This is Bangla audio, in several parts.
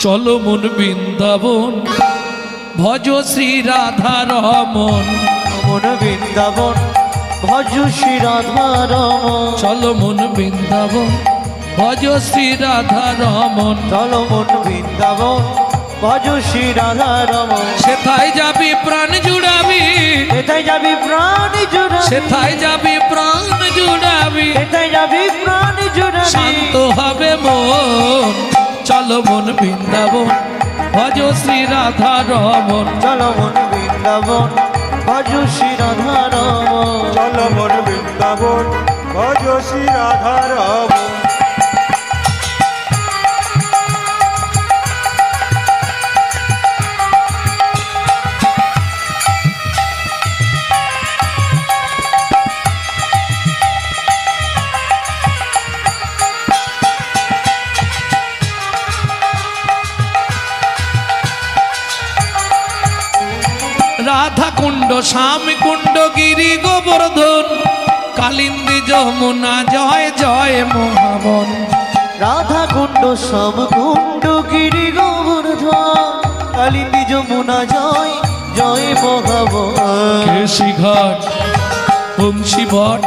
চলো মন বৃন্দাবন ভজ শ্রী রাধা রমন। মন বৃন্দাবন ভজ শ্রী রাধা রমন। চলো মন বৃন্দাবন ভজ শ্রী রাধা রমন। চলো মন বৃন্দাবন ভজ শ্রী রাধা রমন। সেথায় যাবি প্রাণ জুড়াবি, সেথায় যাবি প্রাণ জুড়াবি, সেথায় যাবি প্রাণ জুড়াবি, সেথায় যাবি প্রাণ জুড়াবি। শান্ত হবে মন। চলো মন বৃন্দাবন ভজ শ্রী রাধা রমন। চলো মন বৃন্দাবন ভজ শ্রী রাধা রমন। চলো মন বৃন্দাবন ভজ শ্রী রাধা রমন। রাধা কুণ্ড শ্যাম কুণ্ড গিরি গোবর্ধন কালিন্দী যমুনা জয় জয় মহাবন। রাধা কুণ্ড শ্যাম কুণ্ড গিরি গোবর্ধন কালিন্দী যমুনা জয় জয় মহাবন। কেশি ঘাট বংশী বট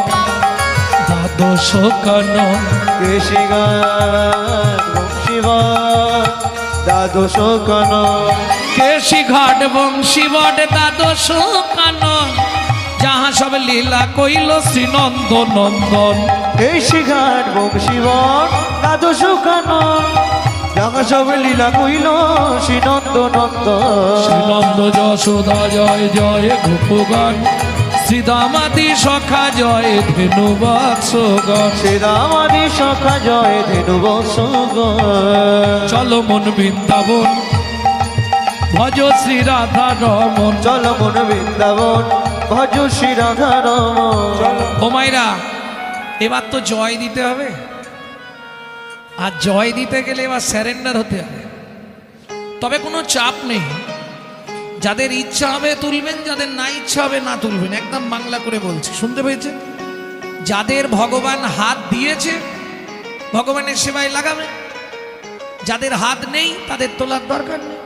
দ্বাদশ কানন। কেশিঘাট বংশীবাদ দ্বাদশ কানন। কেশি ঘাট বংশী বট দ্বাদশ কানন যাহা সব লীলা কইল শ্রীনন্দ নন্দন। কেশিঘাট বংশীবাদ দ্বাদশ কানন যাহা সব লীলা কইল শ্রীনন্দ নন্দন। শ্রীনন্দ যশোদা জয় জয় গোপগান শ্রীদামাদি সখা জয় ধেনু বাৎসগণ। শ্রীরামাদি সখা জয় ধেনু বৎসগণ। চলো মন বৃন্দাবন ভজ শ্রী রাধা রমন। চলো মন বৃন্দাবন ভজ শ্রী রাধা রমন। ও মাইরা এবার তো জয় দিতে হবে, আর জয় দিতে গেলে এবার স্যারেন্ডার হতে হবে। তবে কোনো চাপ নেই, যাদের ইচ্ছা হবে তুলবেন, যাদের না ইচ্ছা হবে না তুলবেন। একদম বাংলা করে বলছি, শুনতে পেয়েছেন? যাদের ভগবান হাত দিয়েছে ভগবানের সেবায় লাগাবে, যাদের হাত নেই তাদের তোলার দরকার নেই।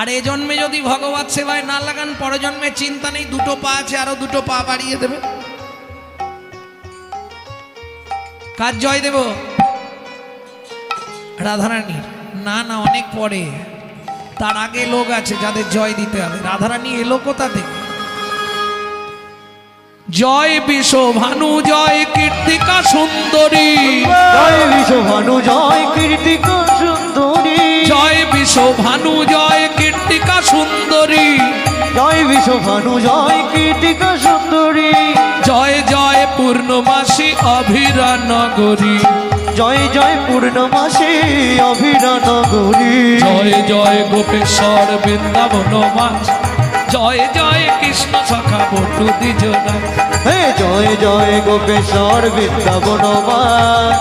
আর এ জন্মে যদি ভগবত সেবায় না লাগান, পরের জন্মে চিন্তা নেই, দুটো পা আছে আরো দুটো পা বাড়িয়ে দেবে। কার জয় দেব? রাধারানীর? না না, অনেক পরে, তার আগে লোক আছে যাদের জয় দিতে হবে। রাধারানী এলো কোথা থেকে? জয় বিশ্বভানু জয় কীর্তিকা সুন্দরী। জয় বিশ্বভানু জয় কীর্তিকা সুন্দরী। জয় বিশ্বভানু জয় কীর্তিকা সুন্দরী। জয় বিশ্বভানু জয় কীর্তিকা সুন্দরী। জয় জয় পূর্ণমাসী অভিরা নগরী। জয় জয় পূর্ণমাসী অভিরা নগরী। জয় জয় গোপেশ্বর বৃন্দাবন মাছ। জয় জয় কৃষ্ণ সখা বটু দ্বিজনা। হে জয় জয় গোপেশ্বর বৃন্দাবন মাছ।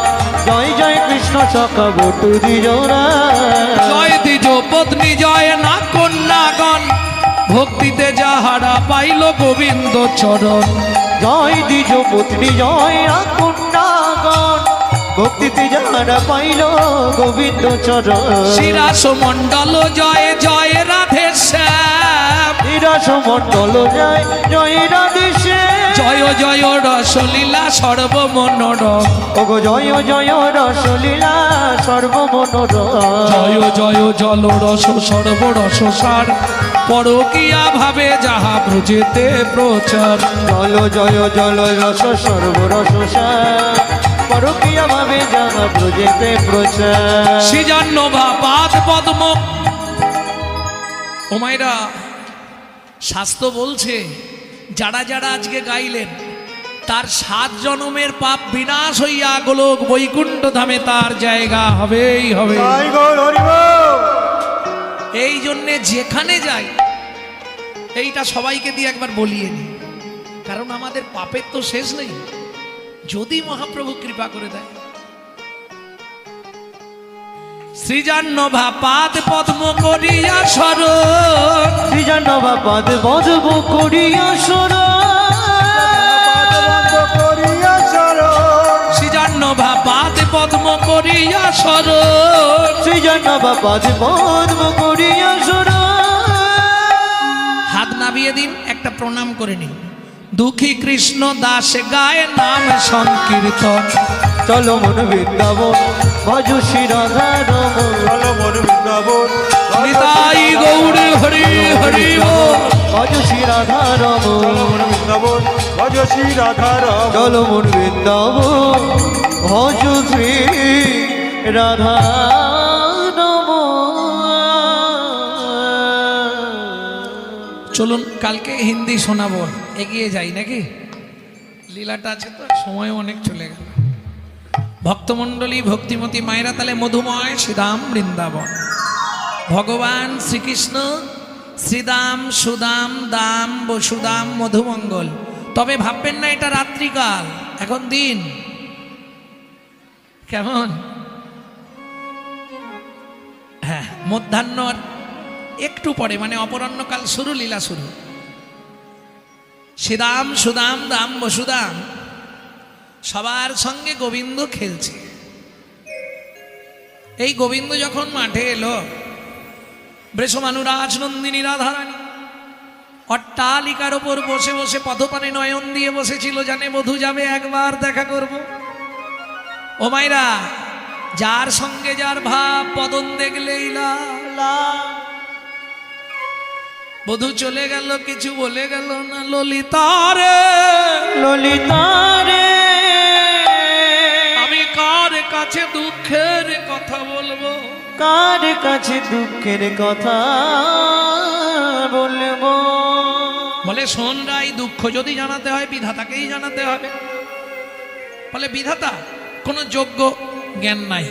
জয় জয় কৃষ্ণ সখা বটু দ্বিজনা। জয় দ্বিজ পত্নী জয় না কন্যাগণ ভক্তিতে যাহারা পাইল গোবিন্দ চরণ। জয় দ্বিজ পত্নী জয় কন্যাগণ ভক্তিতে যাহারা পাইল গোবিন্দ চরণ। শিরাস মণ্ডল জয় জয় রাধে শ্যাম। বিরাস মণ্ডল জয় জয় রাধে শ্যাম। জয় জয় রসলীলা সর্বমনোরম। ওগো জয় জয় রসলীলা সর্বমনোরম। জয় জয় জল রস সর্বরস সার পরকিয়া ভাবে যাহা ব্রজেতে প্রচার। জল জয় জল রস সর্বরস সার পরকিয়া ভাবে যাহা ব্রজেতে প্রচার। সৃজান্নভা পাদ পদ্ম। ও মাইরা, শাস্ত্র বলছে যারা যারা আজকে গাইলেন তার 7 জনমের পাপ বিনাশ হইয়া গোলক বৈকুণ্ঠ ধামে তার জায়গা হবেই হবে। জয় গৌর হরি বল। এই জন্যে যেখানে যাই এইটা সবাইকে দিয়ে একবার বলিয়ে নি, কারণ আমাদের পাপের তো শেষ নেই যদি মহাপ্রভু কৃপা করে দেয়। সৃজান্নভা পাদ পদ্ম করিয়া স্মরণ। সৃজান্নভা পাদ পদ্ম করিয়া স্মরণ। করিয়া চরণ। সৃজান্নভা পাদ পদ্ম করিয়া স্মরণ। শ্রীজনবা পাদ পদ্ম করিয়া শরণ। হাত নামিয়ে দিন, একটা প্রণাম করে নিন। দুঃখী কৃষ্ণ দাস গায় নাম সংকীর্তন। চলো মন বৃন্দাবন ভজ শ্রী রাধা রমন। চলো মন বৃন্দাবন নিতাই গৌর হরি হরি বল। ভজ শ্রী রাধা রমন। চলো মন বৃন্দাবন ভজ শ্রী রাধা রমন। চলো মন বৃন্দাবন ভজ শ্রী রাধা রমন। চলুন কালকে হিন্দি শোনাবো, এগিয়ে যাই নাকি? লীলাটা আছে তো, সময় অনেক চলে গেল। ভক্তমণ্ডলী ভক্তিমতী মায়েরা, তাহলে মধুময় শ্রীদাম বৃন্দাবন। ভগবান শ্রীকৃষ্ণ শ্রীদাম সুদাম দাম বসুদাম মধুমঙ্গল। তবে ভাববেন না এটা রাত্রিকাল, এখন দিন। কেমন? হ্যাঁ, মধ্যাহ্ন একটু পরে, মানে অপরাহ্নকাল শুরু, লীলা শুরু। শ্রীদাম সুদাম দাম বসুদাম সবার সঙ্গে গোবিন্দ খেলছে। এই গোবিন্দ যখন মাঠে এলো, বৃষমানুরাজ নন্দিনী রাধারানী অট্টালিকার ওপর বসে বসে পথপানে নয়ন দিয়ে বসেছিল, জানে বধূ যাবে একবার দেখা করব। ও মাইরা, যার সঙ্গে যার ভাব, বদন দেখলেই লাল। বধূ চলে গেল, কিছু বলে গেল না। ললিতারে ললিতারে আমি কার কাছে দুঃখের কথা বলবো? কার কাছে দুঃখের কথা বলবো? বলে শোন রাই, দুঃখ যদি জানাতে হয় বিধাতাকেই জানাতে হবে। বলে বিধাতা কোনো যোগ্য জ্ঞান নাই।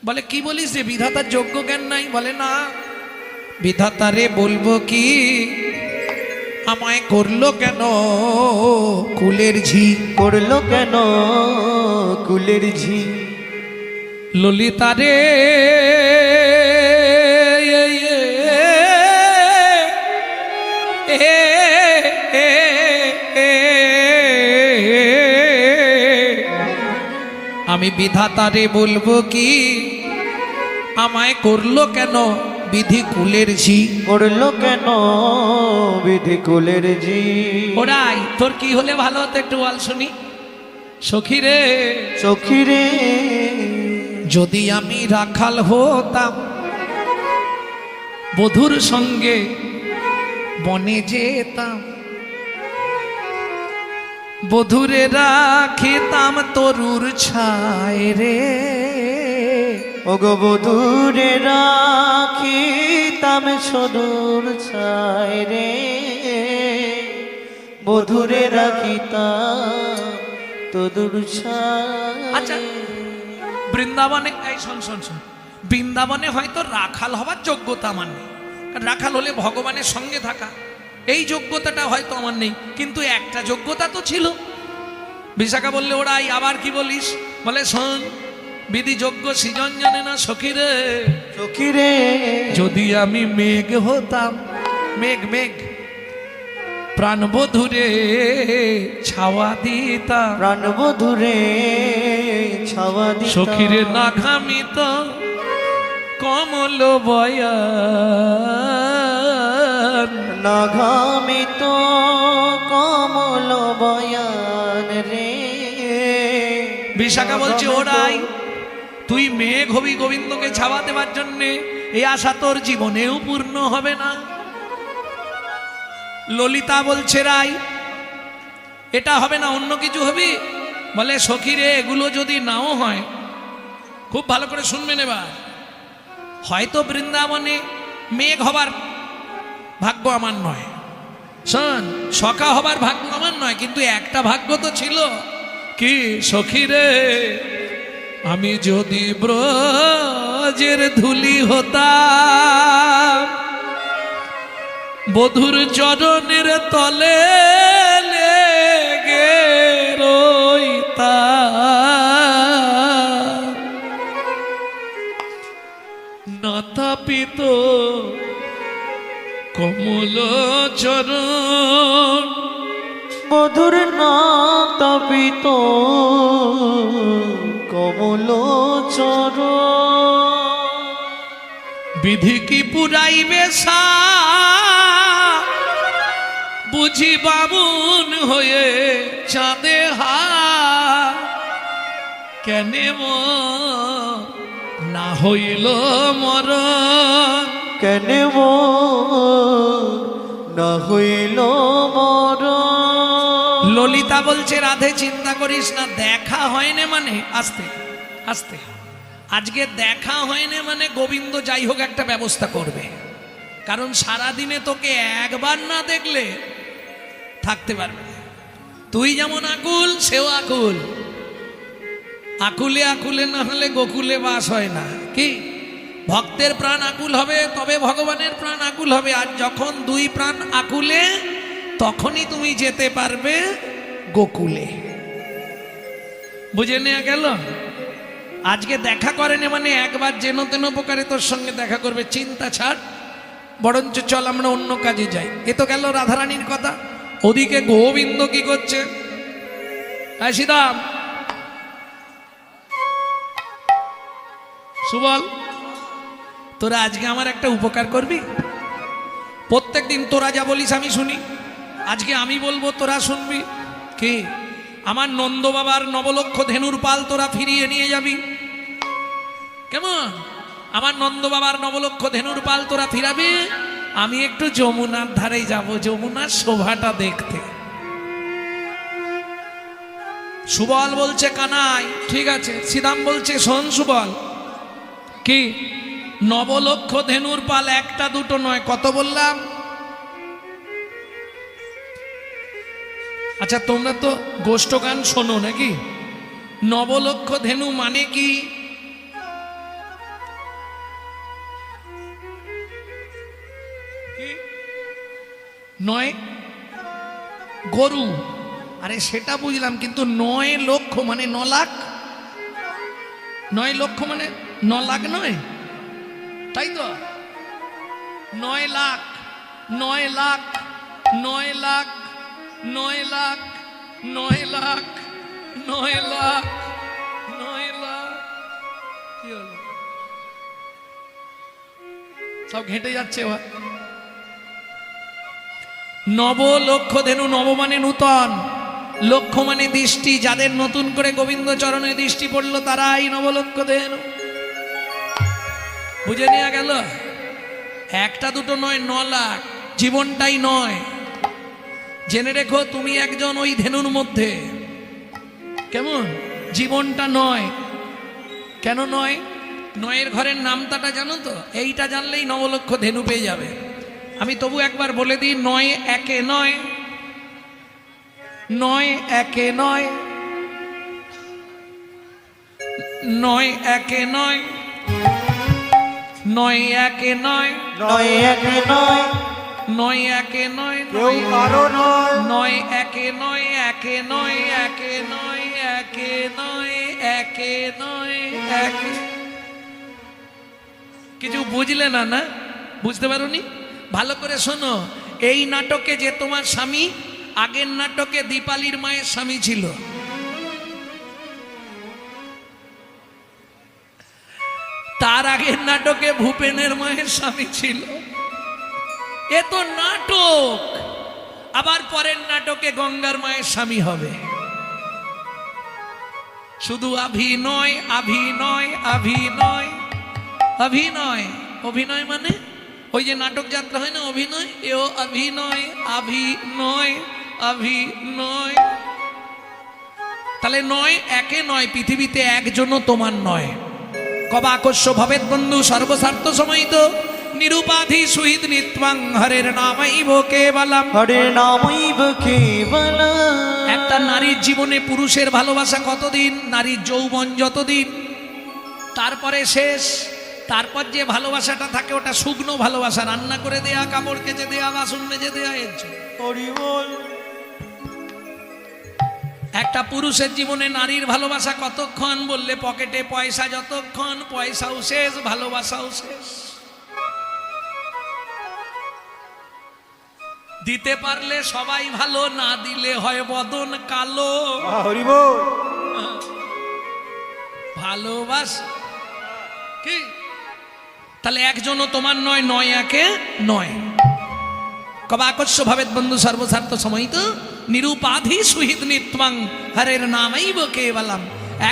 বলে কি বলিস রে, বিধাতার যোগ্য জ্ঞান নাই? বলে না, বিধাতারে বলবো কি, আমায় করলো কেন কুলের ঝি? করলো কেন কুলের ঝি? ললিতারে আমি বিধাতারে বলবো কি, আমায় করলো কেন বিধি কুলের ঝি? করলো কেন বিধি কুলের ঝি? ওরাই তোর কি হলে ভালো হতো, একটু বল শুনি। সখী রে, সখী রে, যদি আমি রাখাল হতাম, বধুর সঙ্গে বনে যেতাম, বধুরে রাখিতাম তরুর ছায় রে। ওগো বধূরে রাখিতাম সদূর ছায় রে। বধূরে রাখিতাম তদূর ছায়। আচ্ছা, বৃন্দাবনে, এই শোন শোন শোন, বৃন্দাবনে হয়তো রাখাল হবার যোগ্যতা আমার নেই। কারণ রাখাল হলে ভগবানের সঙ্গে থাকা, এই যোগ্যতাটা হয়তো আমার নেই, কিন্তু একটা যোগ্যতা তো ছিল। বিশাখা বললে ওরাই আবার কি বলিস? বলে শোন, বিধি যোগ্য সৃজন জানে না সখী রে। সখী রে, যদি আমি মেঘ হতাম, মেঘ মেঘ, প্রাণবধূরে ছাওয়া দিতাম, প্রাণবধূরে ছাওয়া দিতাম। সখীরে না ঘামিত কমল বয়ান, না ঘামিত কমল বয়ান রে। বিশাখা বলছে ওরাই, তুই মেঘ হবি গোবিন্দকে ছাওয়া দেবার জন্যে, এই আশা তোর জীবনেও পূর্ণ হবে না। ললিতা বলছে রাই, এটা হবে না, অন্য কিছু হবি। বলে সখীরে, এগুলো যদি নাও হয়, খুব ভালো করে শুনবেন এবার, হয়তো বৃন্দাবনে মেঘ হবার ভাগ্য আমার নয়, শোন, সখা হবার ভাগ্য আমার নয়, কিন্তু একটা ভাগ্য তো ছিল কি সখীরে, আমি যদি ব্রজের ধুলি হতাম, বধুর চরণের তলে লেগে রইতাম, নতাপিত কমল চরণ মধুর না তাপিত কমল চর বিধি কি পুরাইবে সা বুঝি বামুন হয়ে চাঁদে হা কেনে না হইল মরণ কেন না হইল মর ললিতা বলছে রাধে চিন্তা করিস না, দেখা হয়নি মানে আস্তে আস্তে আজকে দেখা হয়নি মানে গোবিন্দ যাই হোক একটা ব্যবস্থা করবে, কারণ সারাদিনে তোকে একবার না দেখলে থাকতে পারবে না। তুই যেমন আকুল সেও আকুল, আকুলে আকুলে না হলে গোকুলে বাস হয় না। কি ভক্তের প্রাণ আকুল হবে তবে ভগবানের প্রাণ আকুল হবে, আর যখন দুই প্রাণ আকুলে তখনই তুমি যেতে পারবে গোকুলে। বুঝে নেওয়া গেল? আজকে দেখা করেনি মানে একবার যেন তেন প্রকারে তোর সঙ্গে দেখা করবে, চিন্তা ছাড়, বরঞ্চ চল আমরা অন্য কাজে যাই। এ তো গেল রাধারানীর কথা। ওদিকে গোবিন্দ কি করছে? সীতাম সুবল, তোরা আজকে আমার একটা উপকার করবি? প্রত্যেক দিন তোরা যা বলিস আমি শুনি, আজকে আমি বলবো তোরা শুনবি। কি আমার নন্দ বাবার নবলক্ষ ধেনুর পাল তোরা ফিরিয়ে নিয়ে যাবি, কেমন? আমার নন্দ বাবার নবলক্ষ ধেনুর পাল তোরা ফিরাবি, আমি একটু যমুনার ধারে যাব, যমুনার শোভাটা দেখতে। সুবল বলছে কানাই ঠিক আছে। সীতাম বলছে শোন সুবল, কি নবলক্ষ ধেনুর পাল একটা দুটো নয়, কত বললাম? আচ্ছা তোমরা তো গোষ্ঠ গান শোনো নাকি? নবলক্ষ ধেনু মানে কি? নয় গরু, আরে সেটা বুঝলাম, কিন্তু 9 লক্ষ মানে 9 লাখ, 9 লক্ষ মানে 9 লাখ নয়, তাই তো? 9 লাখ 9 লাখ 9 লাখ 9 লাখ 9 লাখ 9 লাখ 9 লাখ, কি হলো? সব ঘেঁটে যাচ্ছে। নব লক্ষ ধেনু, নব মানে নূতন, লক্ষ মানে দৃষ্টি, যাদের নতুন করে গোবিন্দ চরণে দৃষ্টি পড়লো তারাই নবলক্ষ ধেনু। বুঝে নেওয়া গেল? একটা দুটো নয়, 9 লাখ, জীবনটাই নয়। জেনে রেখো তুমি একজন ওই ধেনুর মধ্যে, কেমন? জীবনটা নয়। কেন নয়? নয়ের ঘরের নামটাটা জানো তো? এইটা জানলেই নবলক্ষ ধেনু পেয়ে যাবে। আমি তবু একবার বলে দিই, 9 একে 9, 9 একে 9, 9 একে 9, 9 একে 9, 9 একে 9, 9 একে 9, কেউ কারো নয়। 9 একে 9, একে 9, একে 9, একে 9, একে 9, একে। কিছু বুঝলে না? না বুঝতে পারোনি? ভালো করে শোনো, এই নাটকে যে তোমার স্বামী, আগের নাটকে দীপালির মায়ের স্বামী ছিল। তার আগের নাটকে ভূপেনের মায়ের স্বামী ছিল। এ তো নাটক। আবার পরের নাটকে গঙ্গার মায়ের স্বামী হবে। শুধু অভিনয় অভিনয় অভিনয় অভিনয়। অভিনয় মানে ওই যে নাটক যাত্রা হয় না, অভিনয়, এও অভিনয় অভিনয় অভিনয়। তাহলে 9 একে 9, পৃথিবীতে একজনও তোমার নয়। কবা আকস্য ভবেদ বন্ধু সর্বস্বার্থ সমাহিত নিরুপাধি সুহিত নিত্বাং হরের নামাইব কেবলম। হরে নামইব কেবলম। একটা নারীর জীবনে পুরুষের ভালোবাসা কতদিন? নারীর যৌবন যতদিন, তারপরে শেষ। তারপর যে ভালোবাসাটা থাকে ওটা শুকনো ভালোবাসা, রান্না করে দেয়া, কাপড় কেচে দেয়া, বাসন মেজে দেয়া, এর জন্য। হরি বল। একটা পুরুষের জীবনে নারীর ভালোবাসা কতক্ষণ বললে, পকেটে পয়সা যতক্ষণ, পয়সাও শেষ, ভালোবাসাও শেষ। দিতে পারলে সবাই ভালো, না দিলে হয় বদন কালো। হরি বল। ভালোবাস কি তাহলে একজনও তোমার নয়, নয় একে নয়। কবা আকস্য ভাবেত বন্ধু সর্বস্বার্থ সময়িত নিরুপাধি সুহিত নিত্যং হরের নামেই কেবলম।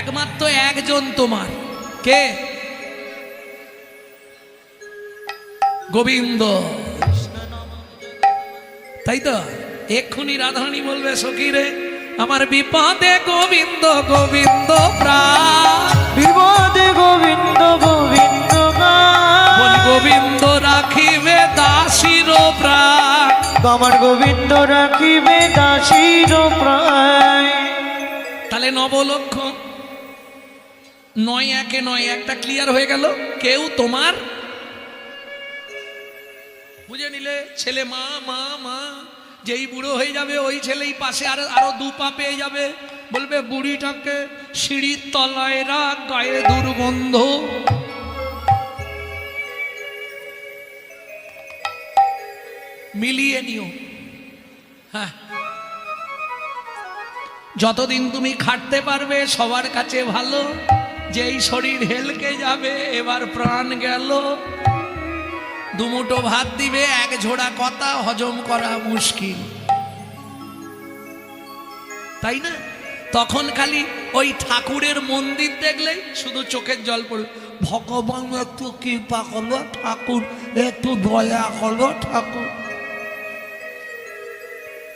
একমাত্র একজন তোমার, কে? গোবিন্দ। তাই তো এক্ষুনি রাধারানী বলবে, সখী রে আমার বিপদে গোবিন্দ গোবিন্দ প্রাণ, বিপদে গোবিন্দ গোবিন্দ বল গোবিন্দ রাখিবে দাসীর প্রাণ। আমার গোবিন্দ রাখিবে দাসীর প্রাণ। তাহলে নবলক্ষ নয় একে নয়, একটা ক্লিয়ার হয়ে গেল। কেউ তোমার, বুঝে নিলে ছেলে মা মা মা, যেই বুড়ো হয়ে যাবে ওই ছেলেই পাশে আরো দু পা পেয়ে যাবে, বলবে বুড়িটাকে সিঁড়ির তলায় রাখ, গায়ে দুর্গন্ধ। মিলিয়ে নিও। হ্যাঁ, যতদিন তুমি খাটতে পারবে সবার কাছে ভালো। যেই শরীর হেলকে যাবে, এবার প্রাণ গেল। দুমুঠো ভাত দিবে, এক ঝোড়া কথা হজম করা মুশকিল, তাই না? তখন খালি ওই ঠাকুরের মন্দির দেখলেই শুধু চোখের জল পড়ে, ভগবান একটু কৃপা করলো ঠাকুর, একটু দয়া করলো ঠাকুর।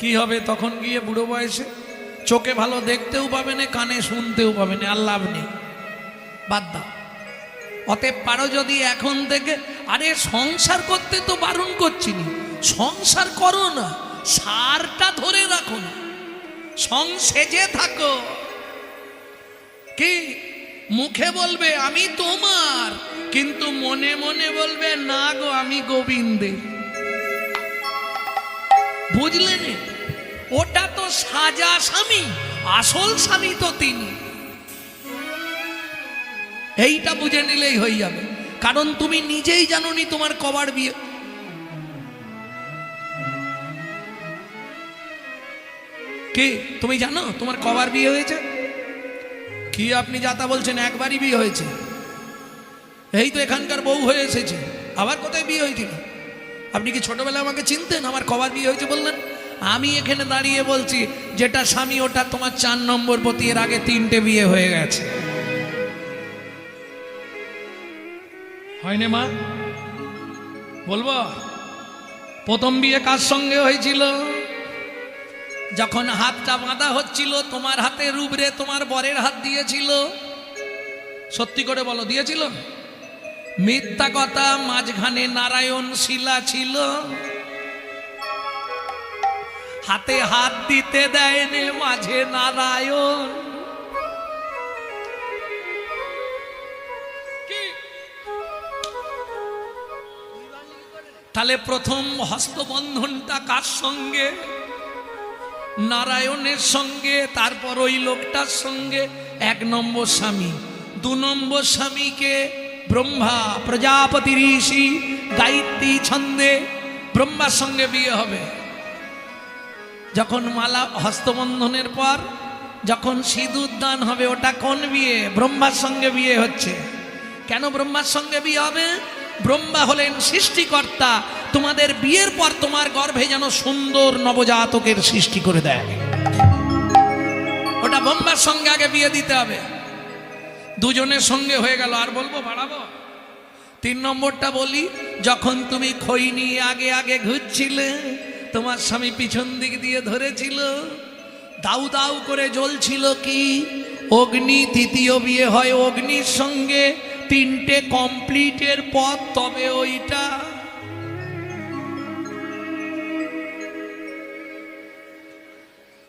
কি হবে তখন গিয়ে বুড়ো বয়সে? চোখে ভালো দেখতেও পাবে না, কানে শুনতেও পাবে না, আর লাভ নেই, বাদ দাও। অতএব পারো যদি এখন থেকে, আরে সংসার করতে তো বারণ করছি না, সংসার করো না, সারটা ধরে রাখো না, সংসেজে থাকো। কি মুখে বলবে আমি তোমার, কিন্তু মনে মনে বলবে না গো আমি গোবিন্দের। বুঝলেন? ওটা তো সাজা স্বামী, আসল স্বামী তো তিনি। এইটা বুঝে নিলেই হয়ে যাবে। কারণ তুমি নিজেই জানোনি তোমার কবার বিয়ে। কি তুমি জানো তোমার কবার বিয়ে হয়েছে? কি আপনি যাতা বলছেন? একবারই বিয়ে হয়েছে। এই তো এখানকার বউ হয়ে এসেছে, আবার কোথায় বিয়ে হয়েছিল? আপনি কি ছোটবেলায় আমাকে চিনতেন? আমার কবার বিয়ে হয়েছে বললেন? আমি এখানে দাঁড়িয়ে বলছি যেটা স্বামী ওটা তোমার 4 নম্বর পতি, এর আগে 3টে বিয়ে হয়ে গেছে। হয়নি মা? বলবো প্রথম বিয়ে কার সঙ্গে হয়েছিল? যখন হাতটা বাঁধা হচ্ছিল তোমার হাতের উপরে তোমার বরের হাত দিয়েছিল। সত্যি করে বলো, দিয়েছিল? মিথ্যা কথা, মাঝখানে নারায়ণ শিলা ছিল, হাতে হাত দিতে দেয়নি, মাঝে নারায়ণ। তাহলে প্রথম হস্তবন্ধনটা কার সঙ্গে? নারায়ণের সঙ্গে। তারপর ওই লোকটার সঙ্গে 1 নম্বর স্বামী। 2 নম্বর স্বামীকে ব্রহ্মা প্রজাপতি ঋষি গায়ত্রী ছন্দে ব্রহ্মার সঙ্গে বিয়ে হবে। যখন মালা হস্তবন্ধনের পর যখন সিঁদুর দান হবে, ওটা কোন বিয়ে? ব্রহ্মার সঙ্গে বিয়ে হচ্ছে। কেন ব্রহ্মার সঙ্গে বিয়ে হবে? ব্রহ্মা হলেন সৃষ্টিকর্তা। তোমাদের বিয়ের পর তোমার গর্ভে যেন সুন্দর নবজাতকের সৃষ্টি করে দেয়, ওটা ব্রহ্মার সঙ্গে আগে বিয়ে দিতে হবে। দুজনের সঙ্গে হয়ে গেল। আর বলবো, বাড়াবো? 3 নম্বরটা বলি। যখন তুমি খই নিয়ে আগে আগে ঘুরছিলে, তোমার স্বামী পিছন দিক দিয়ে ধরেছিল, দাউ দাউ করে জ্বলছিল কি? অগ্নি। 3য় বিয়ে হয় অগ্নির সঙ্গে। 3টে কমপ্লিটের পর তবে ওইটা।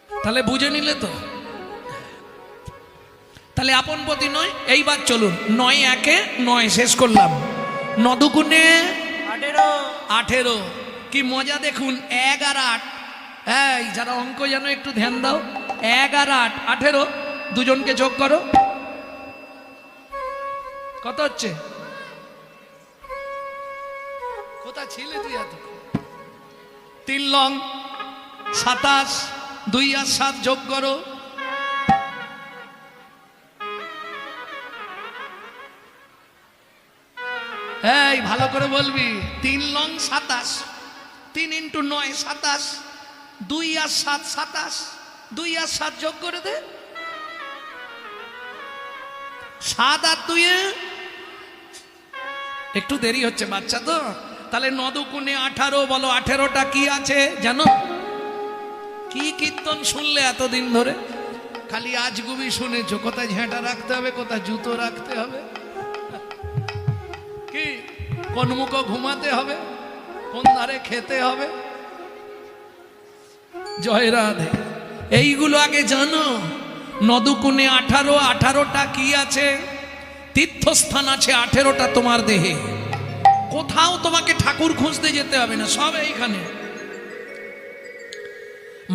তাহলে বুঝে নিলে তো? তাহলে আপন পতি নয়। এইবার চলুন 9 একে 9 শেষ করলাম। 9 দুগুণে 18। কি মজা দেখুন, 1 আর 8। এই যারা অঙ্ক জানো একটু ধ্যান দাও। 1 আর 8 18। দুজনকে যোগ করো, কত হচ্ছে? কোথা ছিলে তুই এত? 3 লং 27, 2 আর 7 যোগ করো। এই ভালো করে বলবি, 3 লং 27, 3 × 9 27, 2 আর 7 27, 2 আর 7 যোগ করে দে। 7 আর 2 একটু দেরি হচ্ছে বাচ্চা তো, তাহলে 9 দুগুণে 18 বলো। 18টা কি আছে জানো? কি কীর্তন শুনলে এতদিন ধরে? খালি আজগুবি শুনেছো, কোথায় ঝেঁটা রাখতে হবে, কোথায় জুতো রাখতে হবে, কি কোন মুখো ঘুমাতে হবে, কোন ধারে খেতে হবে। জয় রাধে। এইগুলো আগে জানো। 9 দুগুণে 18, 18টা কি আছে? তীর্থস্থান আছে 18টা তোমার দেহে। কোথাও তোমাকে ঠাকুর খুঁজতে যেতে হবে না, সব এইখানে।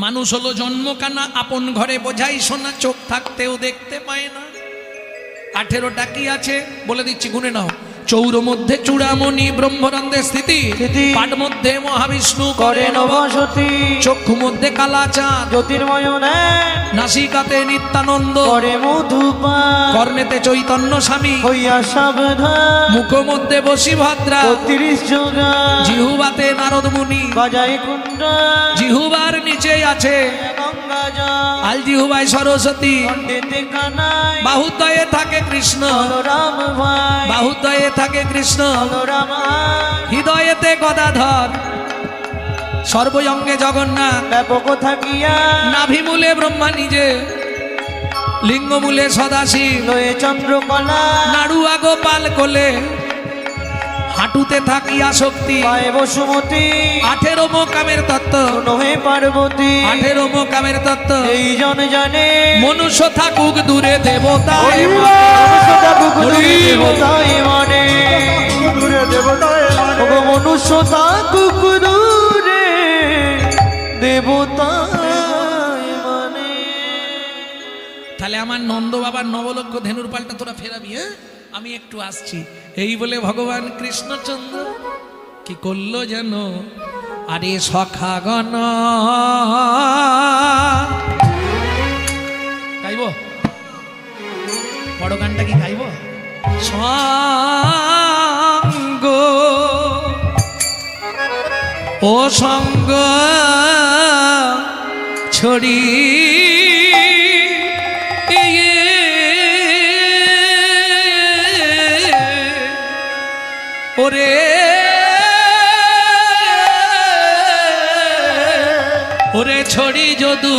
মানুষ হলো জন্মকানা, আপন ঘরে বোঝাই শোনা, চোখ থাকতেও দেখতে পায় না। 18টা কি আছে বলে দিচ্ছি, গুনে নাও। চৌর মধ্যে চূড়ামণি ব্রহ্মরন্ধ্রে স্থিতি, পাঠ মধ্যে মহাবিষ্ণু করে নবসতী, চক্ষু মধ্যে কালাচাঁদ জ্যোতির্ময় নাসিকাতে নিত্যানন্দ করে মধুপান, কর্ণেতে চৈতন্য স্বামী হইয়া সাবধান, মুখ মধ্যে বসিভদ্রা 32 যোগা, জিহুবাতে নারদ মুনি বাজায় কুণ্ডা, জিহুবার নিচে আছে গঙ্গা জল, আল জিহুবায় সরস্বতী, কণ্ঠেতে কানাই, বাহুদ্বয়ে থাকে কৃষ্ণ, বলরাম ভাই, বাহুদ্বয়ে থাকে কৃষ্ণ, বলরাম আই, হৃদয়েতে গদাধর, সর্বঙ্গে জগন্নাথ, ব্যাপক থাকিয়া নাভিমূলে ব্রহ্মা নিজে, লিঙ্গমূলে সদাশিব, লয়ে চন্দ্রকলা, নাড়ুয়া গোপাল কোলে, হাঁটুতে থাকিয়া শক্তি, পায়ে বসুমতী, 18 মোকামের তত্ত্ব, নহে পার্বতী, 18 মোকামের তত্ত্ব। এই জন জানে মনুষ্য থাকুক দূরে দেবতায় মনুষ্য থাকুক দূরে দেবতায় মানে, দূরে দেবতায় মানে, ওগো মনুষ্য থাকুক দূরে দেবতায় মানে। তাহলে আমার নন্দ বাবার নবলক্ষ ধেনুর পাল্টা তোরা ফেরাবি, হ্যাঁ? আমি একটু আসছি। এই বলে ভগবান কৃষ্ণচন্দ্র কি করলো যেন, আরে সখাগণ গাইব, বড় গানটা কি গাইব? সঙ্গ ও সঙ্গ ছড়ি ওরে ওরে ছড়ি যদু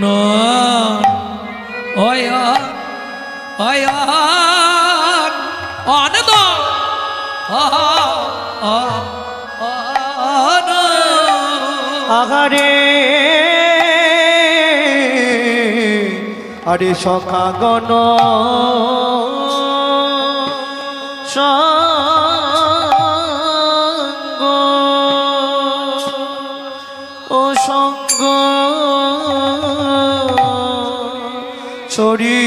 ন অয় অয় অনদ আহারে আরে সখাগণ সঙ্গ ও সঙ্গ ছড়ি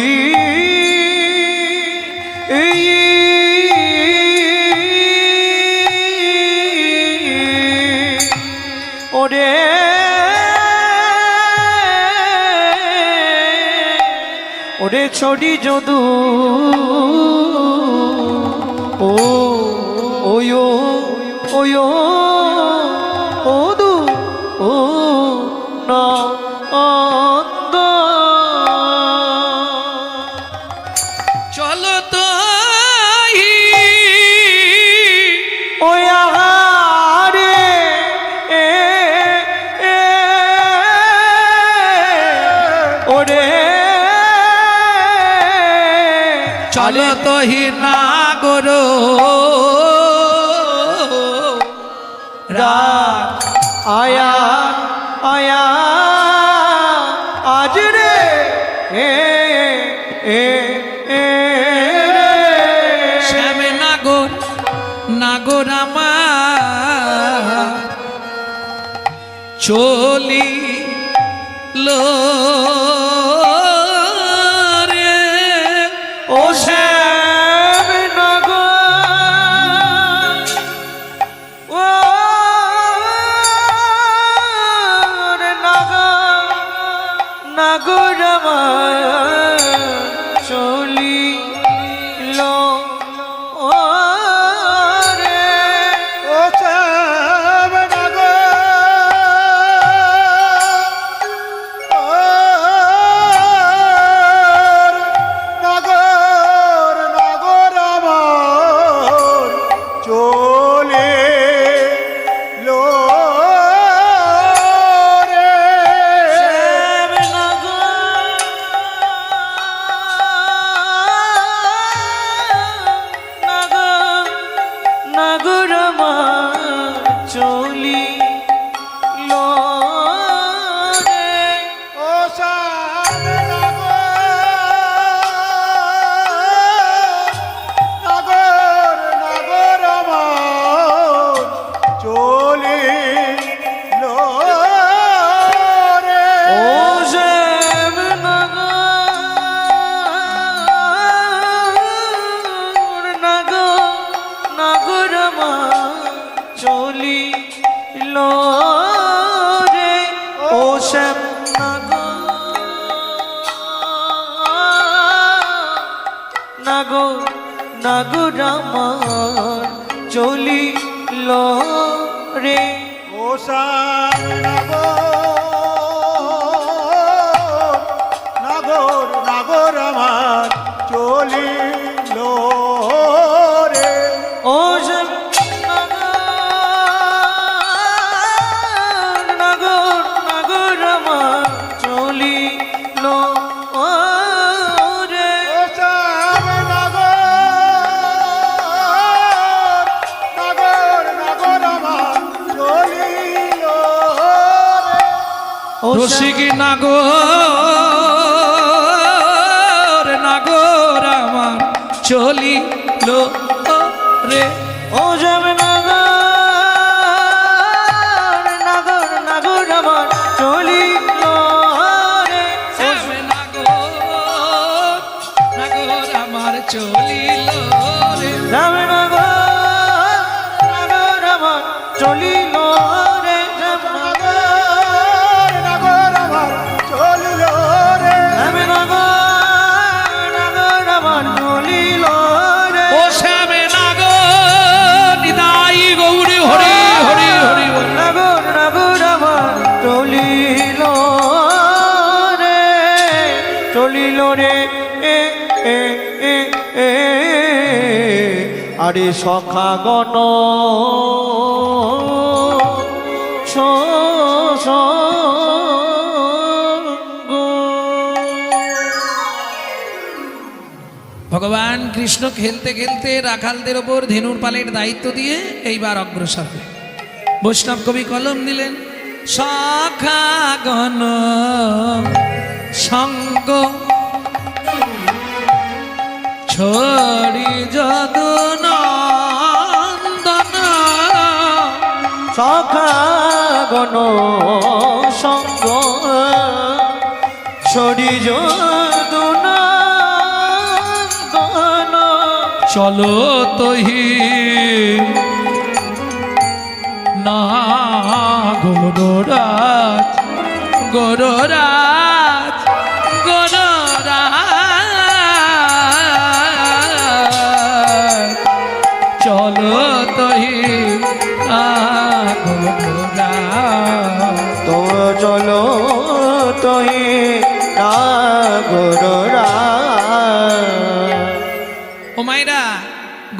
ওরে ওরে ছড়ি যদু ও ওয়ো ওয়ো ও দু ও না অন্দ চলো তো ওই আহারে ওরে চলো তো হি নাগরো রাত আয়া আয়া আজ রে এ এ এ শ্যামে নাগর নাগর আমার চলি লো রে ও শ্যাম নগর ও রে ও শ্যাম নাগর নাগর আমার চলিল রে ও শ্যাম নাগর নাগর আমার চলিল রে ও শ্যাম নাগর নাগর আমার চলিল রে ও শ্যাম নাগর নাগর আমার চলিল রে ও রসিক নাগর নাগর আমার চলিল রে ও শ্যাম নাগর নাগর নাগর আমার চলিল রে শ্যাম নাগর নাগর আমার চলিল রে শ্যাম নাগর নাগর আমার চলিল রে শ্যাম নাগর নাগর আমার চলিল রে শ্যাম নাগর নাগর আমার চলিল রে ও শ্যাম নাগর নিতাই গৌরী হরি হরি হরি বল। নাগর নাগর আমার চলিল রে চলিল রে এ এ এ এ আরে সখা গণ ভগবান কৃষ্ণ খেলতে খেলতে রাখালদের ওপর ধেনুর পালের দায়িত্ব দিয়ে এইবার অগ্রসর হলেন। বৈষ্ণব কবি কলম দিলেন সখা গণ সঙ্গ ছড়ি যদু নন্দন সখা গণ সঙ্গ ছড়ি যদুনা গণ চলো তহি না গৌররাজ গৌররাজ গৌররাজ চলো তহি না গৌররাজ তো চলো তোই নাগরা ও মায়েরা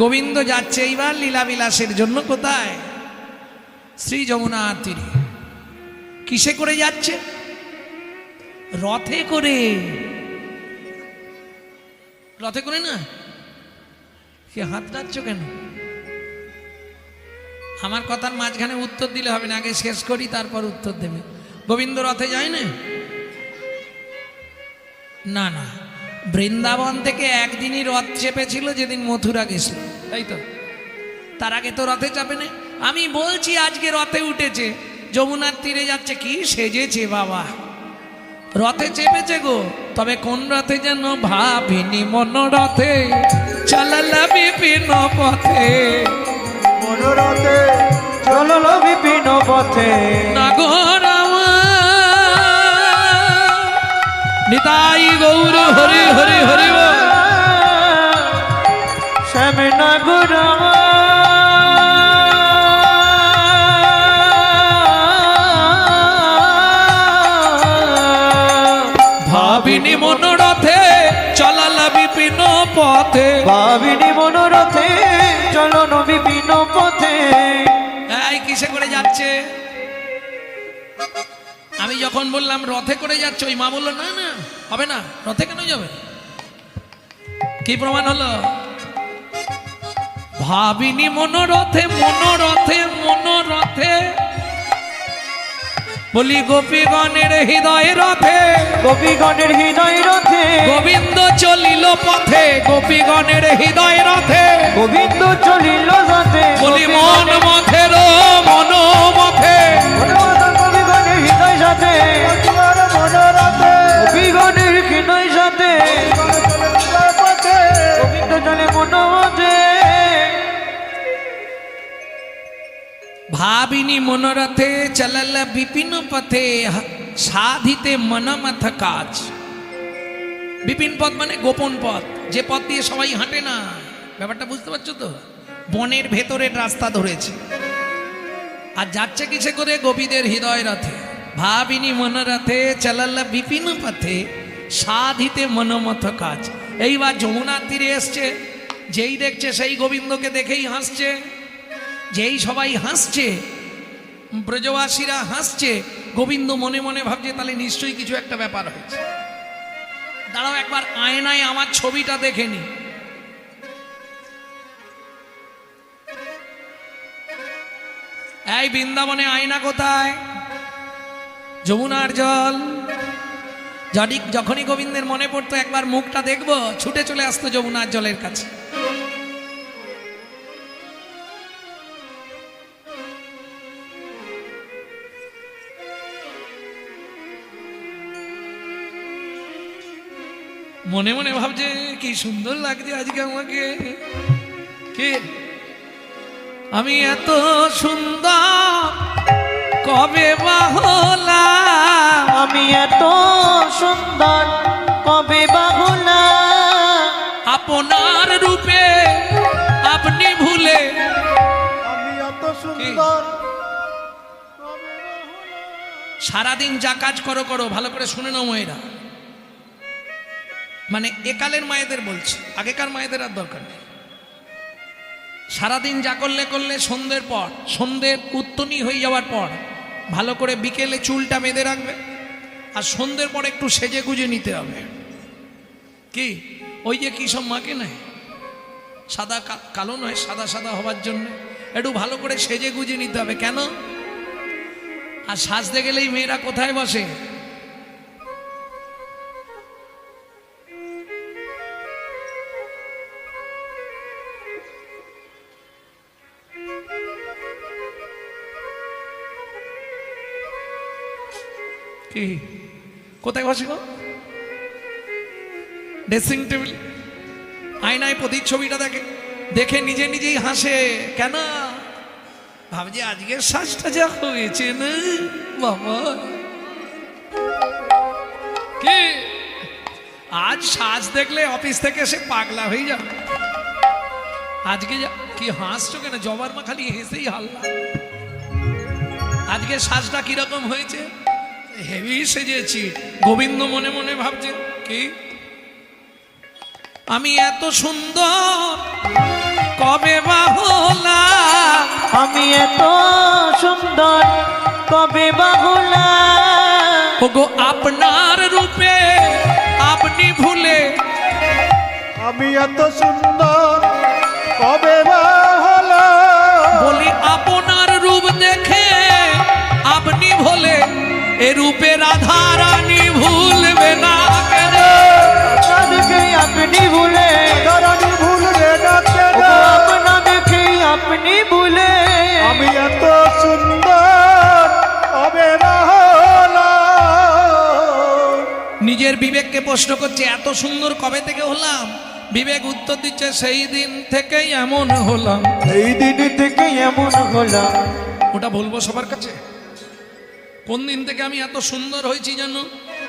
গোবিন্দ যাচ্ছে এইবার লীলা বিলাসের জন্য কোথায়? শ্রী যমুনার তীরে। কিসে করে যাচ্ছে? রথে করে। রথে করে না? সে হাত ডাচ্ছ কেন? আমার কথার মাঝখানে উত্তর দিলে হবে না, আগে শেষ করি তারপর উত্তর দেবে। গোবিন্দ রথে যায় না? না না, বৃন্দাবন থেকে একদিনই রথ চেপেছিল যেদিন মথুরা গেছিল, তাই তো? তার আগে তো রথে চাপে না। আমি বলছি আজকে রথে উঠেছে, যমুনার তীরে যাচ্ছে। কি সেজেছে বাবা, রথে চেপেছে গো। তবে কোন রথে যেন ভাবিনি, মনোরথে চালালা বিপিন পথে। মনোরথে চলল বিপিন পথে নাগর নিতাই গৌর হরি হরি হরি বল। শ্যাম নাগর ভাবিনি মনোরথে চলালা বিপিন পথে। ভাবিনি মনোরথে চলন বিপিন পথে। এই কিসে করে যাচ্ছে? আমি যখন বললাম রথে করে যাচ্ছে, ওই মা বললো না না হবে না, রথে কেন যাবে? কি প্রমাণ হলো? ভাবিনি মনোরথে মনোরথে মনোরথে বলি গোপীগণের হৃদয় রথে। গোপীগণের হৃদয় রথে গোবিন্দ চলিল পথে, গোপীগণের হৃদয় রথে। গোবিন্দ চলিল রথে বলি মন মথের মন মথে। গোপীগণের হৃদয় সাথে মনোরথে গোপীগণের হৃদয় সাথে পথে গোবিন্দ চলে মনোমতে। ভাবিনী মনোরথে চলল বিপিন পথে সাধিতে মনমথ কাজ। বিপিন পথ মানে গোপন পথ, যে পথ দিয়ে সবাই হাঁটে না। ব্যাপারটা বুঝতে পারছো তো? বনের ভেতরের রাস্তা ধরেছে আর যাচ্ছে কিসে করে? গোপীদের হৃদয় রথে। ভাবিনী মনোরথে চলল বিপিন পথে সাধিতে মনমথ কাজ। এইবার যমুনার তীরে এসছে, যেই দেখছে সেই গোবিন্দকে দেখেই হাসছে। যেই সবাই হাসছে, ব্রজবাসীরা হাসছে, গোবিন্দ মনে মনে ভাবছে তাহলে নিশ্চয়ই কিছু একটা ব্যাপার হয়েছে। দাঁড়াও একবার আয়নায় আমার ছবিটা দেখে নি। এই বৃন্দাবনে আয়না কোথায়? যমুনার জল। যখনই গোবিন্দের মনে পড়তো একবার মুখটা দেখবো, ছুটে চলে আসতো যমুনার জলের কাছে। মনে মনে ভাবছে কি সুন্দর লাগছে আজকে আমাকে। কে আমি? এত সুন্দর কবে বা হলাম? আমি এত সুন্দর কবে বা হলাম? আপনার রূপে আপনি ভুলে। আমি এত সুন্দর সারাদিন যা কাজ করো করো, ভালো করে শুনে নাও মেয়েরা। মানে একালের মায়েদের বলছি, আগেকার মায়েদের আর দরকার নেই। সারাদিন যা করলে করলে সন্ধ্যের পর, সন্ধ্যের উত্তনি হয়ে যাওয়ার পর ভালো করে বিকেলে চুলটা বেঁধে রাখবে, আর সন্ধ্যের পর একটু সেজে গুজে নিতে হবে। কি ওই যে কি সব মাকে নেয় সাদা কালো নয়, সাদা সাদা হবার জন্য একটু ভালো করে সেজে গুজে নিতে হবে। কেন? আর সাজতে গেলেই মেয়েরা কোথায় বসে? কি কোথায় বসে গো? Dressing table. আয়নায় প্রতিচ্ছবিটা দেখে, দেখে নিজে নিজেই হাসে। কেন? ভাবছি আজকের সাজটা যা হয়েছে না বাবা, কি আজ সাজ দেখলে অফিস থেকে এসে পাগলা হয়ে যাবে। আজকে কি হাসছো কেন? জবার মা খালি হেসেই হাল্লা। আজকে সাজটা কিরকম হয়েছে? হেভি সেজেছি। গোবিন্দ মনে মনে ভাবছে কি আমি এত সুন্দর কবে বা হলাম? আমি এত সুন্দর কবে বা হলাম? ওগো আপনার রূপে আপনি ভুলে। আমি এত সুন্দর কবে বা হলো? বলি আপনার রূপ দেখে আপনি ভুলে, এ রূপে রাধা রানী ভুলবে না কেন? দেখে আপনি ভুলে, রানী ভুলবে না কেন? আপনা দেখে আপনি ভুলে। আমি এত সুন্দর কবে বা হলো? নিজের বিবেককে প্রশ্ন করছে এত সুন্দর কবে থেকে হলাম? বিবেক উত্তর দিচ্ছে সেই দিন থেকেই এমন হলাম। এই দিন থেকে এমন হলাম। ওটা বলবো সবার কাছে? কোন দিন থেকে আমি এত সুন্দর হয়েছি জানো?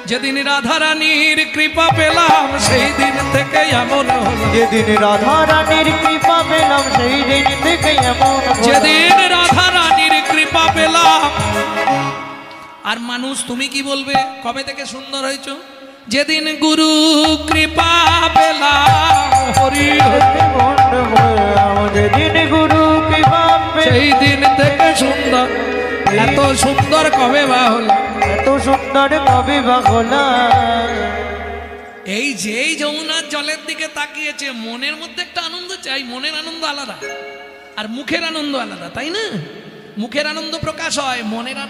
যেদিন রাধা রানীর কৃপা পেলাম সেই দিন থেকে এমন হলাম। যেদিন রাধা রানীর কৃপা পেলাম সেই দিন থেকে এমন হলাম। যেদিন রাধা রানীর কৃপা পেলাম। আর মানুষ তুমি কি বলবে কবে থেকে সুন্দর হয়েছো? যেদিন গুরু কৃপা পেলাম। হরি যেদিন গুরু কৃপা সেই দিন থেকে সুন্দর। এত সুন্দর কবে বা হলো? এত সুন্দর কবে বা হলাম? এই যেই যমুনার জলের দিকে তাকিয়েছে মনের মধ্যে একটা আনন্দ চাই। মনের আনন্দ আলাদা আর মুখের আনন্দ আলাদা, তাই না? মুখের আনন্দ প্রকাশ হয়, মনের আনন্দ